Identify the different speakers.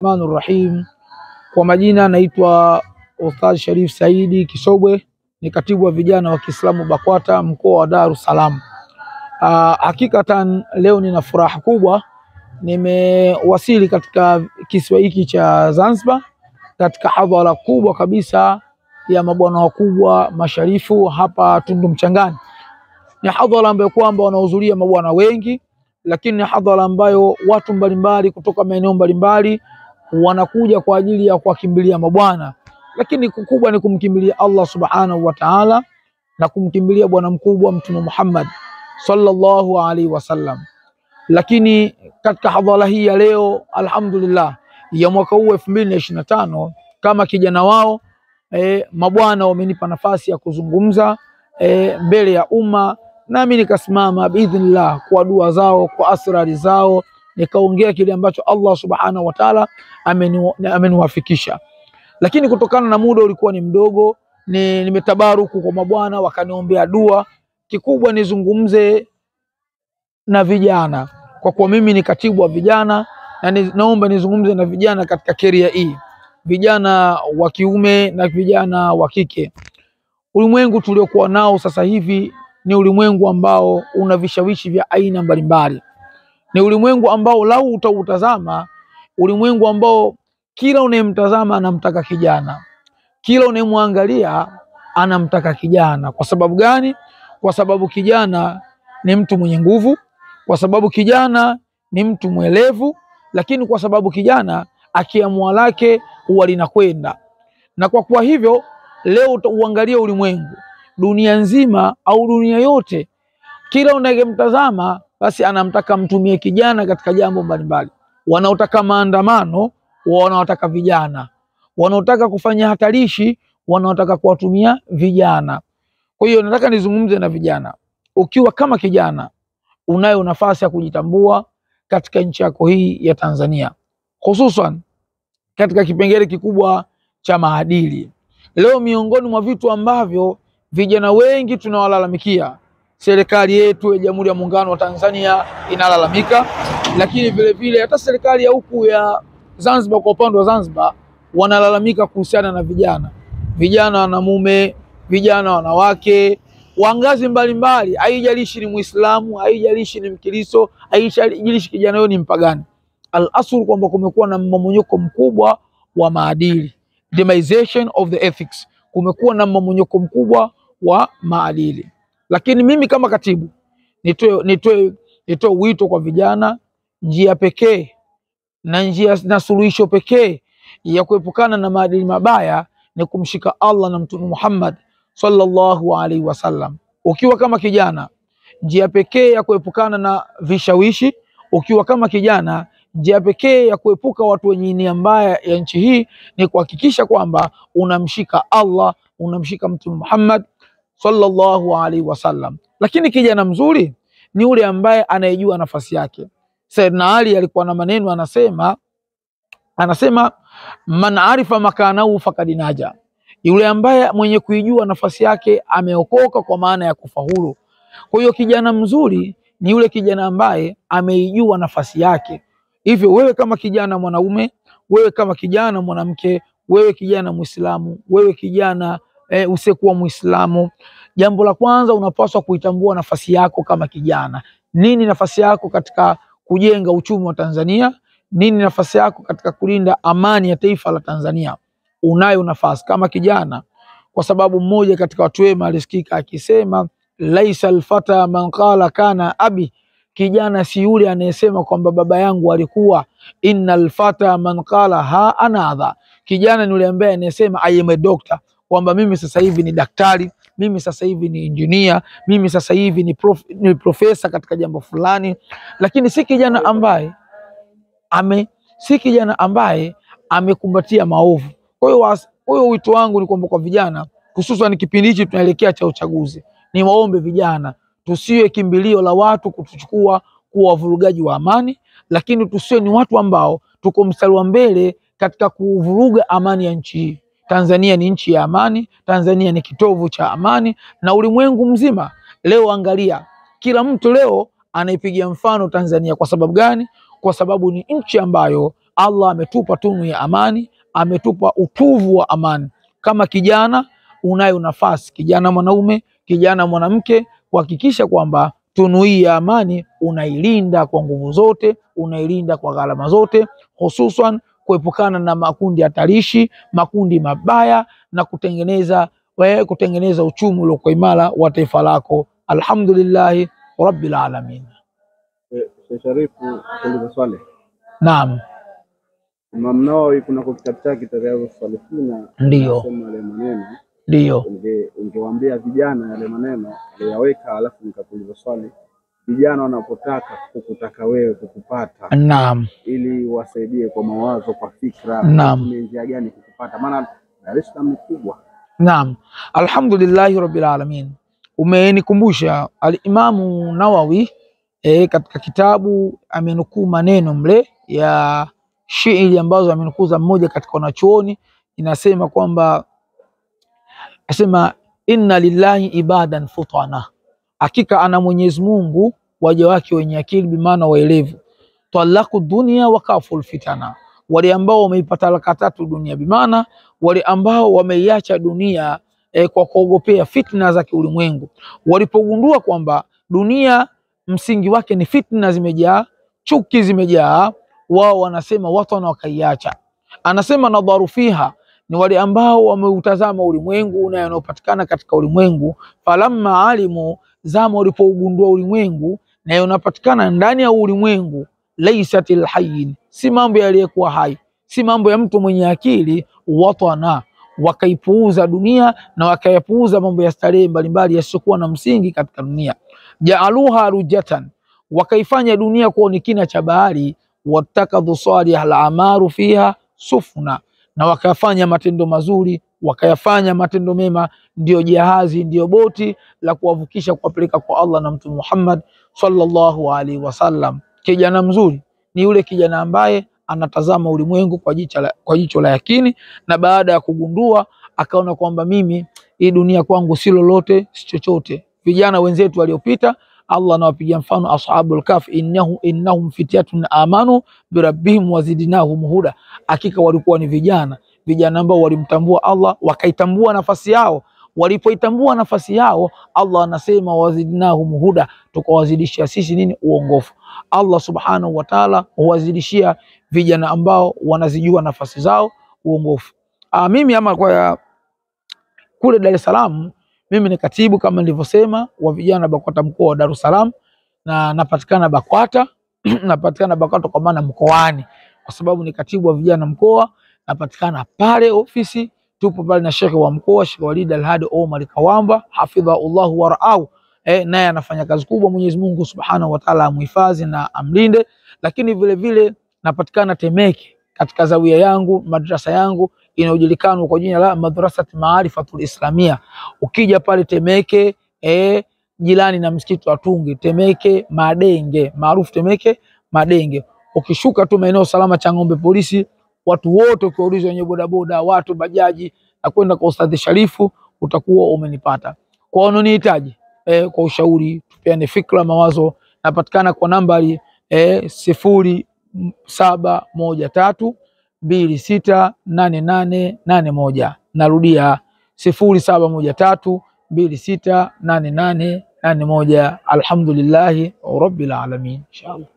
Speaker 1: Rahim. Kwa majina naitwa Ustadh Sharif Saidi Kisobwe, ni katibu wa vijana wa Kiislamu BAKWATA mkoa wa Dar es Salaam. Hakikatan leo nina furaha kubwa, nimewasili katika kisiwa hiki cha Zanzibar katika hadhara kubwa kabisa ya mabwana wakubwa masharifu hapa Tundu Mchangani. Ni hadhara ambayo kwamba wanahudhuria mabwana wengi, lakini ni hadhara ambayo watu mbalimbali kutoka maeneo mbalimbali wanakuja kwa ajili ya kuwakimbilia mabwana, lakini kubwa ni kumkimbilia Allah subhanahu wa ta'ala na kumkimbilia bwana mkubwa Mtume Muhammad sallallahu alaihi wasallam. Lakini katika hadhara hii ya leo, alhamdulillah, ya mwaka huu 2025, kama kijana wao mabwana wamenipa nafasi ya kuzungumza mbele ya umma, nami nikasimama biidhnillah kwa dua zao, kwa asrari zao, nikaongea kile ambacho Allah subhanahu wa ta'ala ameniwafikisha. Lakini kutokana na muda ulikuwa ni mdogo, nimetabaruku kwa mabwana wakaniombea dua. Kikubwa nizungumze na vijana, kwa kuwa mimi ni katibu wa vijana, na naomba nizungumze na vijana katika keria hii, vijana wa kiume na vijana wa kike. Ulimwengu tuliokuwa nao sasa hivi ni ulimwengu ambao una vishawishi vya aina mbalimbali. Ni ulimwengu ambao lau utautazama, ulimwengu ambao kila unayemtazama anamtaka kijana, kila unayemwangalia anamtaka kijana. Kwa sababu gani? Kwa sababu kijana ni mtu mwenye nguvu, kwa sababu kijana ni mtu mwelevu, lakini kwa sababu kijana akiamua lake huwa linakwenda. Na kwa kuwa hivyo leo uangalia ulimwengu, dunia nzima au dunia yote, kila unayemtazama basi anamtaka mtumie kijana katika jambo mbalimbali. Wanaotaka maandamano wanaotaka vijana, wanaotaka kufanya hatarishi wanaotaka kuwatumia vijana. Kwa hiyo nataka nizungumze na vijana. Ukiwa kama kijana unayo nafasi ya kujitambua katika nchi yako hii ya Tanzania, hususan katika kipengele kikubwa cha maadili. Leo miongoni mwa vitu ambavyo vijana wengi tunawalalamikia, serikali yetu ya Jamhuri ya Muungano wa Tanzania inalalamika, lakini vile vile hata serikali ya huku ya Zanzibar, kwa upande wa Zanzibar, wanalalamika kuhusiana na vijana. Vijana wanamume, vijana wanawake, wa ngazi mbalimbali, haijalishi ni Muislamu, haijalishi ni Mkristo, haijalishi kijana yeye ni mpagani. Al-asl kwamba kumekuwa na mmomonyoko mkubwa wa maadili, demonization of the ethics. Kumekuwa na mmomonyoko mkubwa wa maadili. Lakini mimi kama katibu nitoe wito kwa vijana, njia pekee na suluhisho pekee ya kuepukana na maadili mabaya ni kumshika Allah na Mtume Muhammad sallallahu alaihi wasallam. Ukiwa kama kijana, njia pekee ya kuepukana na vishawishi, ukiwa kama kijana, njia pekee ya kuepuka watu wenye nia mbaya ya nchi hii ni kuhakikisha kwamba unamshika Allah, unamshika Mtume Muhammad sallallahu alaihi wasallam. Lakini kijana mzuri ni yule ambaye anayejua nafasi yake. Sayyidina Ali alikuwa na maneno, anasema man arifa makanahu faqad naja. Yule ambaye mwenye kuijua nafasi yake ameokoka, kwa maana ya kufaulu. Kwa hiyo kijana mzuri ni yule kijana ambaye ameijua nafasi yake. Hivyo wewe kama kijana mwanaume, wewe kama kijana mwanamke, wewe kijana Muislamu, wewe kijana usiyekuwa Muislamu, jambo la kwanza unapaswa kuitambua nafasi yako kama kijana. Nini nafasi yako katika kujenga uchumi wa Tanzania? Nini nafasi yako katika kulinda amani ya taifa la Tanzania? Unayo nafasi kama kijana, kwa sababu mmoja katika watu wema alisikika akisema, laisa alfata man qala kana abi, kijana si yule anayesema kwamba baba yangu alikuwa. Innal fata man qala ha anadha, kijana ni yule ambaye anayesema I am a doctor, kwamba mimi sasa hivi ni daktari, mimi sasa hivi ni engineer, mimi sasa hivi ni profesa katika jambo fulani. Lakini si kijana ambaye amekumbatia maovu. Kwa hiyo wito wangu ni kwamba kwa vijana, hususan kipindi hichi tunaelekea cha uchaguzi, ni waombe vijana tusiwe kimbilio la watu kutuchukua kuwa wavurugaji wa amani, lakini tusiwe ni watu ambao tuko mstari wa mbele katika kuvuruga amani ya nchi hii. Tanzania ni nchi ya amani, Tanzania ni kitovu cha amani, na ulimwengu mzima leo, angalia, kila mtu leo anaipigia mfano Tanzania. Kwa sababu gani? Kwa sababu ni nchi ambayo Allah ametupa tunu ya amani, ametupa utuvu wa amani. Kama kijana unayo nafasi, kijana mwanaume, kijana mwanamke, kuhakikisha kwamba tunu hii ya amani unailinda kwa nguvu zote, unailinda kwa gharama zote, hususan kuepukana na makundi hatarishi, makundi mabaya, na kutengeneza uchumi uliokuwa imara wa taifa lako. Alhamdulillahi rabbil alamin.
Speaker 2: Sheikh Sharifu, kuuliza swali.
Speaker 1: Naam.
Speaker 2: Imam Nawawi kuna kitabu chake Riyadhus Salihina,
Speaker 1: ndio
Speaker 2: sema yale maneno,
Speaker 1: ndio
Speaker 2: ungewaambia vijana yale maneno aliyaweka, alafu nikakuuliza swali, vijana wanapotaka kukutaka wewe, kukupata,
Speaker 1: naam,
Speaker 2: ili wasaidie kwa mawazo, kwa fikra,
Speaker 1: naam,
Speaker 2: ni njia gani kukupata? Maana Dar es Salaam ni kubwa.
Speaker 1: Naam, alhamdulillahi rabbil alamin. Umenikumbusha al-Imamu Nawawi katika kitabu amenukuu maneno mle ya shairi ambazo amenukuza mmoja katika wanachuoni, inasema kwamba asema inna lillahi ibadan futana, hakika ana Mwenyezi Mungu waja wake wenye akili, bimaana waelevu. Talaku dunia wa kaful fitana, wale ambao wameipata talaka tatu dunia, bimaana wale ambao wameiacha dunia kwa kuogopea fitna za kiulimwengu. Walipogundua kwamba dunia msingi wake ni fitna zimejaa, chuki zimejaa, wao wanasema watu wakaiacha. Anasema nadharu fiha, ni wale ambao wameutazama ulimwengu na yanayopatikana katika ulimwengu. Falamma alimu, zama walipogundua ulimwengu na yanayopatikana ndani ya ulimwengu, laisatil hayyin, si mambo yaliyekuwa hai, si mambo ya mtu mwenye akili. Watana, wakaipuuza dunia na wakayapuuza mambo ya starehe mbalimbali yasiokuwa na msingi katika dunia. Jaaluha rujatan, wakaifanya dunia kuwa ni kina cha bahari. Watakadhu salih al-amaru fiha sufna, na wakayafanya matendo mazuri, wakayafanya matendo mema ndio jahazi, ndio boti la kuwavukisha kuwapeleka kwa Allah na Mtume Muhammad sallallahu alaihi wasallam. Kijana mzuri ni yule kijana ambaye anatazama ulimwengu kwa jicho la yakini, na baada ya kugundua akaona kwamba mimi hii dunia kwangu si lolote, si chochote. Vijana wenzetu waliopita Allah anawapigia mfano ashabul kahf, innahum fityatun amanu birabbihim wazidnahum huda, hakika walikuwa ni vijana ambao walimtambua Allah, wakaitambua nafasi yao. Walipoitambua nafasi yao, Allah anasema wazidnahum huda, tukawazidishia sisi nini? Uongofu. Allah subhanahu wa ta'ala huwazidishia vijana ambao wanazijua nafasi zao uongofu. Mimi ama kwa kule Dar es Salaam, mimi ni katibu kama nilivyosema wa vijana BAKWATA mkoa wa Dar es Salaam, na napatikana BAKWATA napatikana BAKWATA kwa maana mkoani, kwa sababu ni katibu wa vijana mkoa. Napatikana pale ofisi, tupo pale na Sheikh wa mkoa, Sheikh Walid Al-Hadi Omar Kawamba hafidhahullahu warau, naye anafanya kazi kubwa. Mwenyezi Mungu Subhanahu wa Ta'ala amhifadhi na amlinde. Lakini vile vile napatikana Temeke katika zawia yangu, madrasa yangu inayojulikana kwa jina la Madrasat Maarifatul Islamia. Ukija pale Temeke jirani na msikiti wa Tungi, Temeke Madenge, maarufu Temeke Madenge. Ukishuka tu maeneo salama cha Ng'ombe polisi, watu wote ukiuliza, wenye bodaboda, watu bajaji, na kwenda kwa Ustadh Sharifu, utakuwa umenipata. Kwa unanihitaji kwa ushauri, tupeane fikra, mawazo, napatikana kwa nambari 0713268881. Narudia 0713268881. Alhamdulillahi rabbil alamin. Inshallah.